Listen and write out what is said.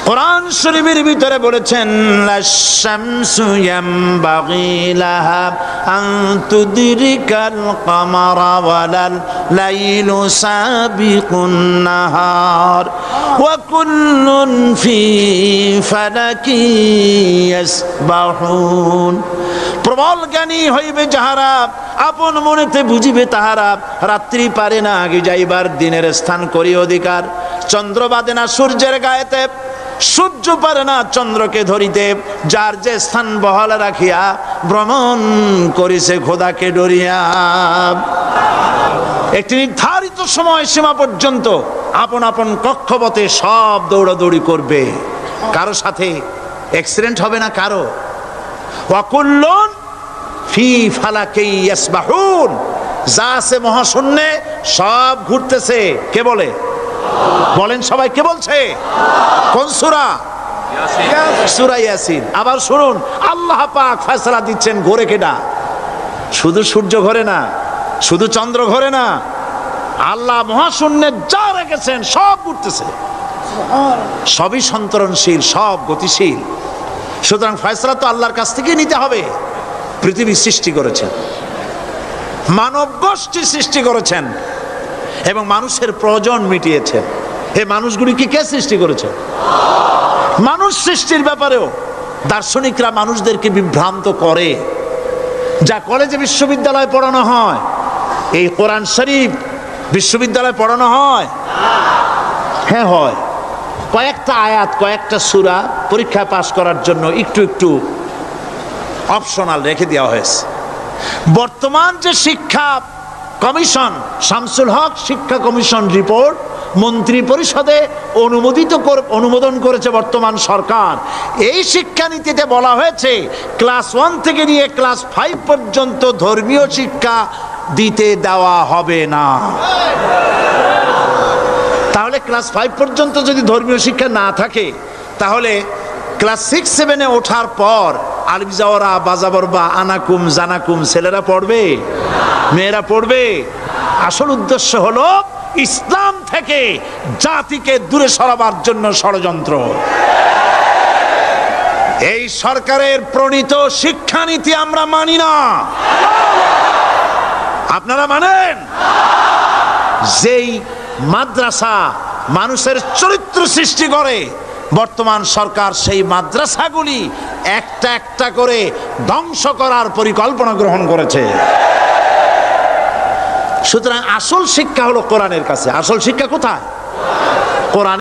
কোরআন শরীফের ভিতরে বলেছেন লাশ-শামসু ইয়ামবাগি লাহা আন তুদরিকাল কামারা ওয়ালাল লাইলু সাবিকুন নাহার ওয়া কুল্লুন ফি ফালাকি ইয়াসবাহুন। প্রবল জ্ঞানী হইবে যাহারা, আপন মনেতে বুঝিবে তাহারা, রাত্রি পারে না আগে যাইবার, দিনের স্থান করি অধিকার। চন্দ্র বাদে না সূর্যের গায়েতে, সূর্য পারে না চন্দ্রকে ধরিতে, যার যে স্থান বহাল রাখিয়া ভ্রমণ করিছে খোদাকে ডরিয়া। একটি নির্ধারিত সময় সীমা পর্যন্ত আপন আপন কক্ষপথে সব দৌড়াদৌড়ি করবে, কারো সাথে অ্যাক্সিডেন্ট হবে না কারো। ওয়াকুল্লুন ফি ফালাকি ইয়াসবাহুন, যা আছে মহাশূন্যে সব ঘুরতেছে। কে বলে? বলেন সবাই, কে বলছে? কোন সূরা? সূরা ইয়াসিন। আবার শুনুন, আল্লাহ পাক ফয়সালা দিচ্ছেন ঘোরে কেডা? শুধু সূর্য ঘোরে না, শুধু চন্দ্র ঘোরে না, আল্লাহ মহাশূন্যে যা রেখেছেন সব ঘুরতেছে, সবই সন্তরণশীল, সব গতিশীল। সুতরাং ফয়সালা তো আল্লাহর কাছ থেকেই নিতে হবে। পৃথিবী সৃষ্টি করেছেন, মানব গোষ্ঠী সৃষ্টি করেছেন এবং মানুষের প্রয়োজন মিটিয়েছেন। এই মানুষগুলিকে কে সৃষ্টি করেছেন? মানুষ সৃষ্টির ব্যাপারেও দার্শনিকরা মানুষদেরকে বিভ্রান্ত করে। যা কলেজে বিশ্ববিদ্যালয়ে পড়ানো হয়, এই কোরআন শরীফ বিশ্ববিদ্যালয়ে পড়ানো হয়? হ্যাঁ হয়। কয়েকটা আয়াত, কয়েকটা সূরা পরীক্ষায় পাশ করার জন্য একটু একটু অপশনাল রেখে দেওয়া হয়েছে। বর্তমান যে শিক্ষা কমিশন, শামসুল হক শিক্ষা কমিশন রিপোর্ট মন্ত্রী পরিষদে অনুমোদন করেছে বর্তমান সরকার। এই শিক্ষানীতিতে বলা হয়েছে ক্লাস 1 থেকে নিয়ে ক্লাস 5 পর্যন্ত ধর্মীয় শিক্ষা দিতে দেওয়া হবে না। তাহলে ক্লাস 5 পর্যন্ত যদি ধর্মীয় শিক্ষা না থাকে, তাহলে ক্লাস 6-7-এ ওঠার পর আলিফ জাওরা বাজাবর বা আনাকুম জানাকুম ছেলেরা পড়বে? মেয়েরা পড়বে? আসল উদ্দেশ্য হলো ইসলাম থেকে জাতিকে দূরে সরাবার জন্য ষড়যন্ত্র। এই সরকারের প্রণীত শিক্ষানীতি আমরা মানি না। আপনারা মানেন? যেই মাদ্রাসা মানুষের চরিত্র সৃষ্টি করে, বর্তমান সরকার সেই মাদ্রাসাগুলি একটা একটা করে ধ্বংস করার পরিকল্পনা গ্রহণ করেছে। সুতরাং আসল শিক্ষা হলো কোরআনের কাছে। আসল শিক্ষা কোথায়? কোরআন।